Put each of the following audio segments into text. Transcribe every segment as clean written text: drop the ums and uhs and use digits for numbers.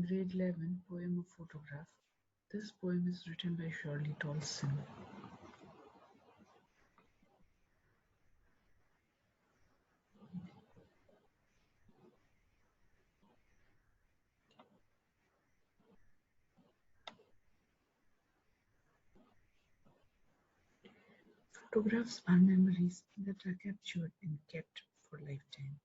Grade 11 Poem of Photograph. This poem is written by Shirley Tolson. Photographs are memories that are captured and kept for lifetime.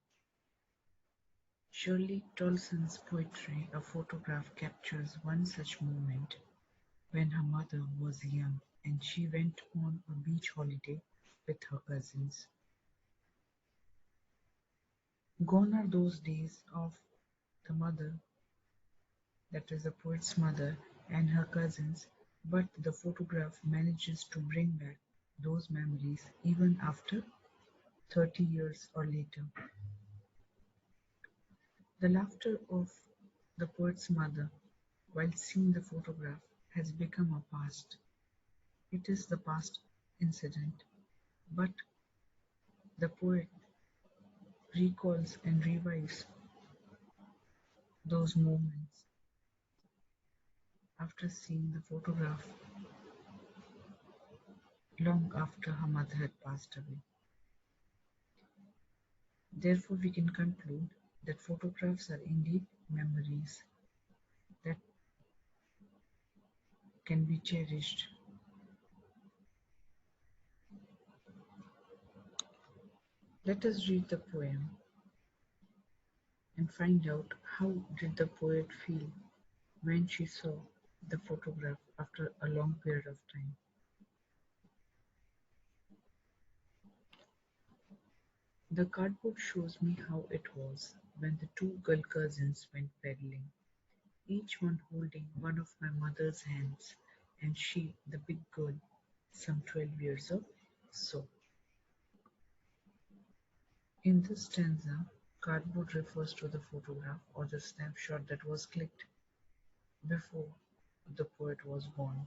Shirley Tolson's poetry, A Photograph, captures one such moment when her mother was young and she went on a beach holiday with her cousins. Gone are those days of the mother, that is the poet's mother, and her cousins, but the photograph manages to bring back those memories even after 30 years or later. The laughter of the poet's mother while seeing the photograph has become a past. It is the past incident, but the poet recalls and revives those moments after seeing the photograph long after her mother had passed away. Therefore, we can conclude that photographs are indeed memories that can be cherished. Let us read the poem and find out how did the poet feel when she saw the photograph after a long period of time. The cardboard shows me how it was when the two girl cousins went peddling, each one holding one of my mother's hands, and she, the big girl, some 12 years or so. In this stanza, cardboard refers to the photograph or the snapshot that was clicked before the poet was born.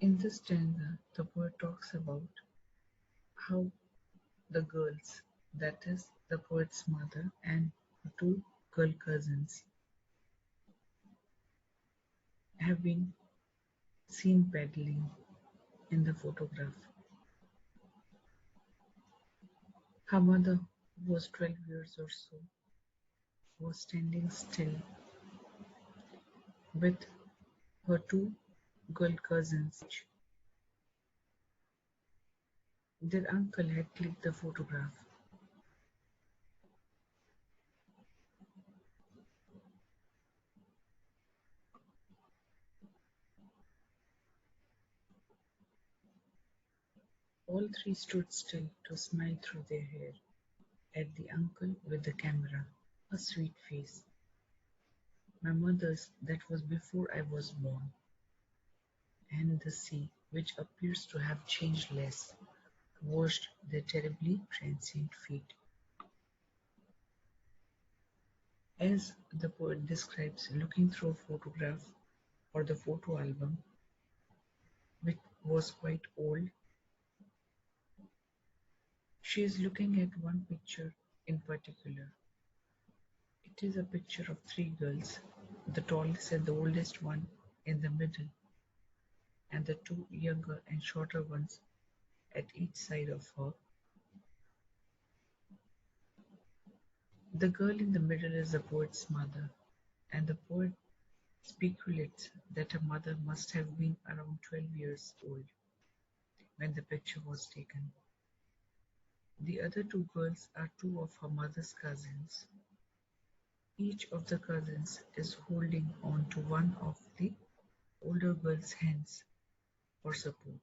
In this stanza, the poet talks about how the girls, that is, the poet's mother and her two girl cousins, have been seen paddling in the photograph. Her mother, who was 12 years or so, was standing still with her two girl cousins. Their uncle had clicked the photograph. All three stood still to smile through their hair at the uncle with the camera. A sweet face. My mother's that was before I was born. And the sea, which appears to have changed less, washed their terribly transient feet. As the poet describes looking through a photograph or the photo album, which was quite old, she is looking at one picture in particular. It is a picture of three girls, the tallest and the oldest one in the middle, and the two younger and shorter ones at each side of her. The girl in the middle is the poet's mother, and the poet speculates that her mother must have been around 12 years old when the picture was taken. The other two girls are two of her mother's cousins. Each of the cousins is holding on to one of the older girl's hands for support.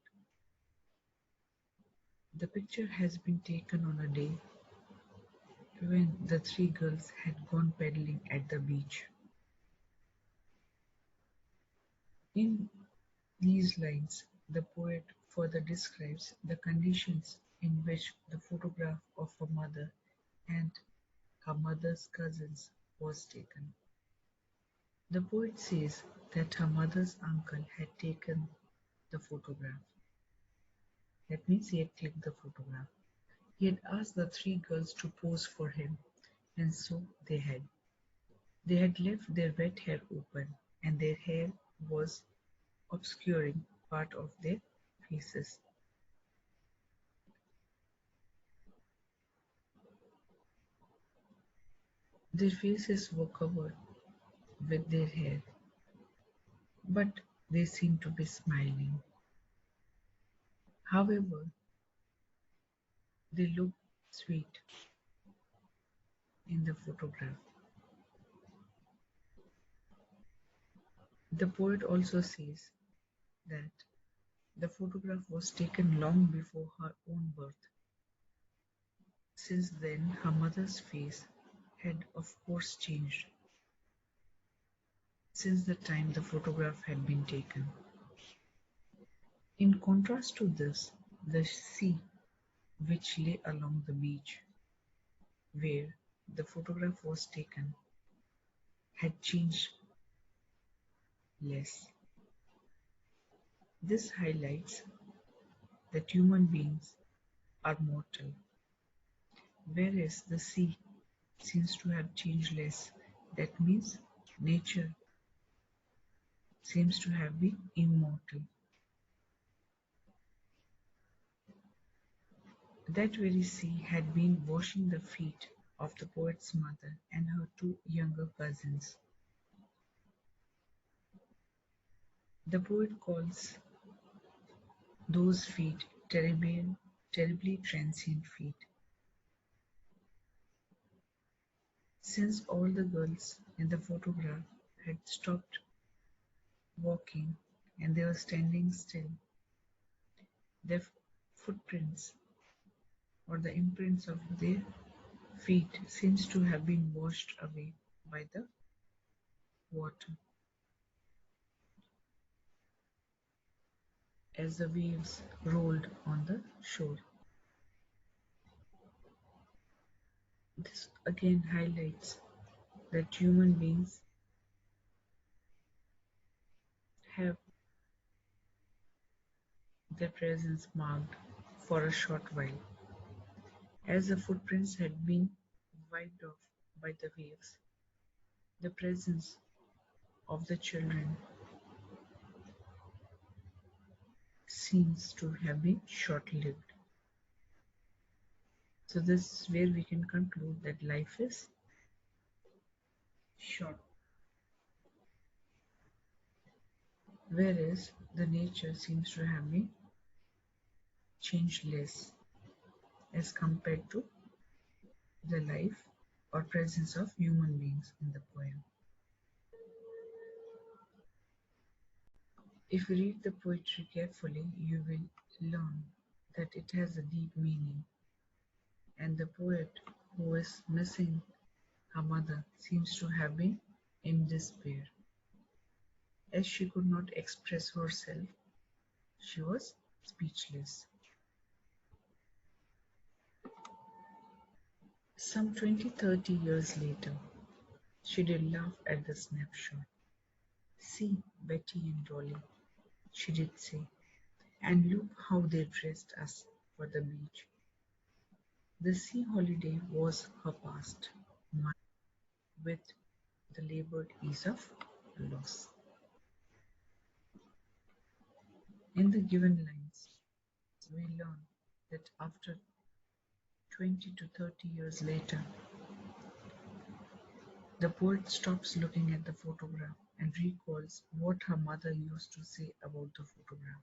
The picture has been taken on a day when the three girls had gone paddling at the beach. In these lines, the poet further describes the conditions in which the photograph of her mother and her mother's cousins was taken. The poet says that her mother's uncle had taken the photograph. That means he had clicked the photograph. He had asked the three girls to pose for him, and so they had. They had left their wet hair open, and their hair was obscuring part of their faces. Their faces were covered with their hair, but they seemed to be smiling. However, they looked sweet in the photograph. The poet also says that the photograph was taken long before her own birth. Since then, her mother's face had of course changed since the time the photograph had been taken. In contrast to this, the sea which lay along the beach where the photograph was taken had changed less. This highlights that human beings are mortal, whereas the sea seems to have changed less. That means nature seems to have been immortal. That very sea had been washing the feet of the poet's mother and her two younger cousins. The poet calls those feet terribly transient feet. Since all the girls in the photograph had stopped walking and they were standing still, their footprints or the imprints of their feet seems to have been washed away by the water as the waves rolled on the shore. This again highlights that human beings have their presence marked for a short while, as the footprints had been wiped off by the waves. The presence of the children seems to have been short-lived. So this is where we can conclude that life is short, whereas the nature seems to have been changeless as compared to the life or presence of human beings in the poem. If you read the poetry carefully, you will learn that it has a deep meaning, and the poet who is missing her mother seems to have been in despair. As she could not express herself, she was speechless. Some 20-30 years later, she did laugh at the snapshot. "See Betty and Dolly," she did say, "and look how they dressed us for the beach." The sea holiday was her past, mine with the labored ease of loss. In the given lines, we learn that after 20 to 30 years later, the poet stops looking at the photograph and recalls what her mother used to say about the photograph.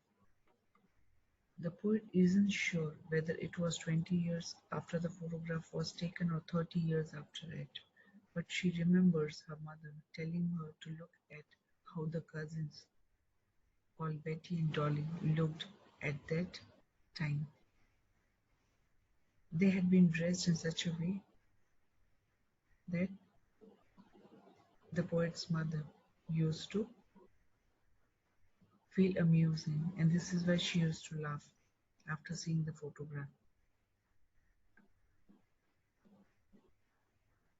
The poet isn't sure whether it was 20 years after the photograph was taken or 30 years after it, but she remembers her mother telling her to look at how the cousins, called Betty and Dolly, looked at that time. They had been dressed in such a way that the poet's mother used to feel amusing, and this is why she used to laugh after seeing the photograph.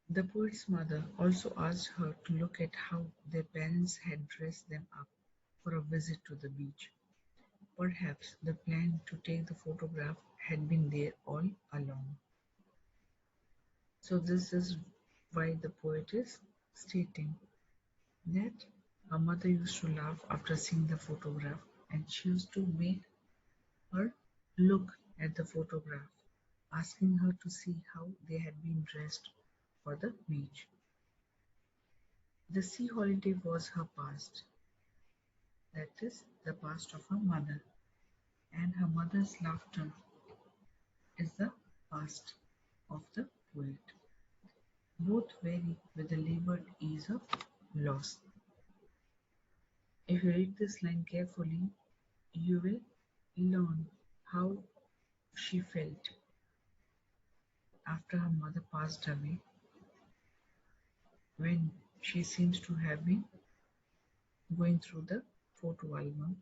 The poet's mother also asked her to look at how their parents had dressed them up for a visit to the beach. Perhaps the plan to take the photograph had been there all along. So this is why the poet is stating that her mother used to laugh after seeing the photograph, and she used to make her look at the photograph, asking her to see how they had been dressed for the beach. The sea holiday was her past, that is, the past of her mother, and her mother's laughter is the past of the poet. Both vary with the labored ease of loss. If you read this line carefully, you will learn how she felt after her mother passed away, when she seems to have been going through the photo album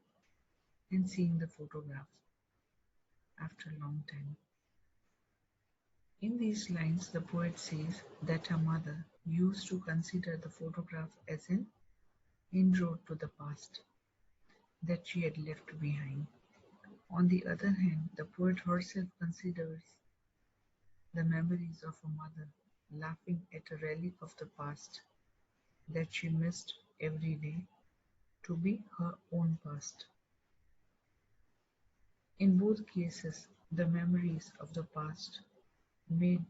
and seeing the photograph after a long time. In these lines, the poet says that her mother used to consider the photograph as an inroad to the past that she had left behind. On the other hand, the poet herself considers the memories of her mother laughing at a relic of the past that she missed every day to be her own past. In both cases, the memories of the past made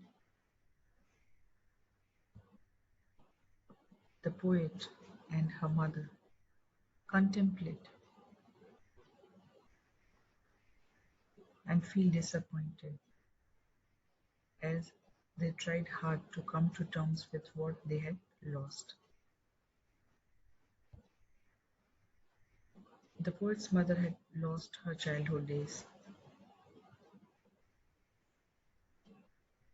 the poet and her mother contemplate and feel disappointed as they tried hard to come to terms with what they had lost. The poet's mother had lost her childhood days,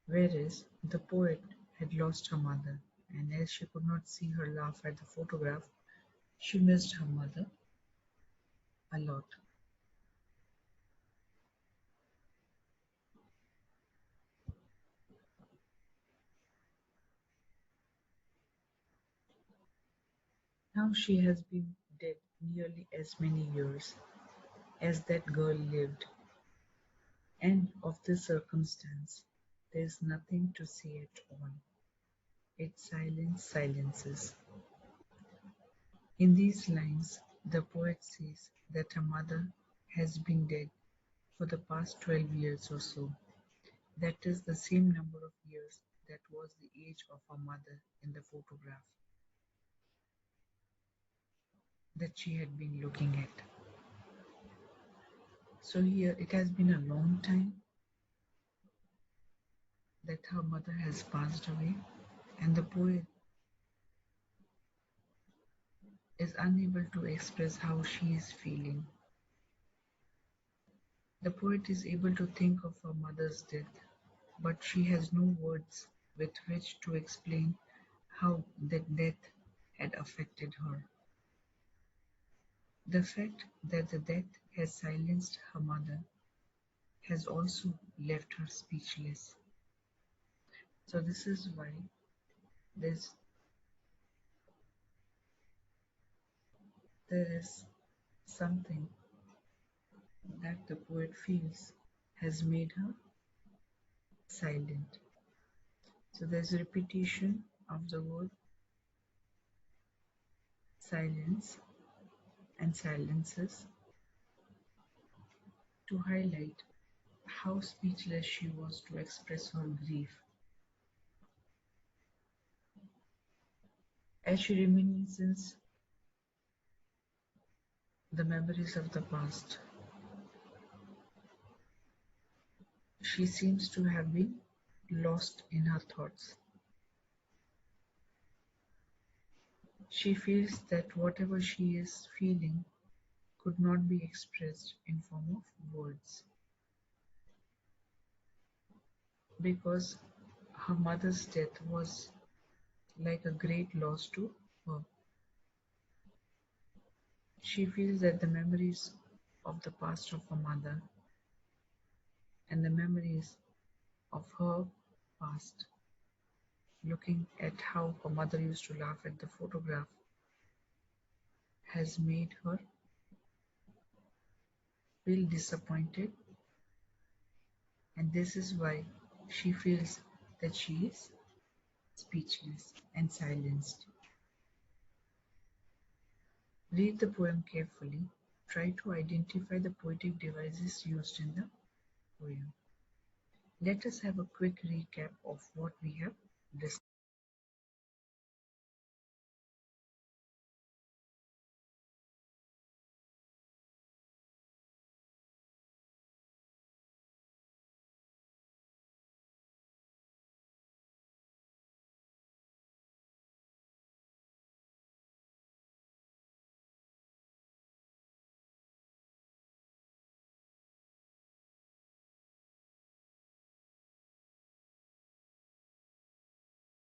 whereas the poet had lost her mother, and as she could not see her laugh at the photograph, she missed her mother a lot. Now she has been dead nearly as many years as that girl lived, and of this circumstance there is nothing to say at all. Its silence silences. In these lines, the poet says that her mother has been dead for the past 12 years or so. That is the same number of years that was the age of her mother in the photograph that she had been looking at. So here it has been a long time that her mother has passed away, and the poet is unable to express how she is feeling. The poet is able to think of her mother's death, but she has no words with which to explain how that death had affected her. The fact that the death has silenced her mother has also left her speechless. So this is why there's there is something that the poet feels has made her silent. So there's a repetition of the word silence and silences to highlight how speechless she was to express her grief. As she reminisces the memories of the past, she seems to have been lost in her thoughts. She feels that whatever she is feeling could not be expressed in form of words because her mother's death was like a great loss to her. She feels that the memories of the past of her mother and the memories of her past, looking at how her mother used to laugh at the photograph, has made her feel disappointed, and this is why she feels that she is speechless and silenced. Read the poem carefully. Try to identify the poetic devices used in the poem. Let us have a quick recap of what we have discussed.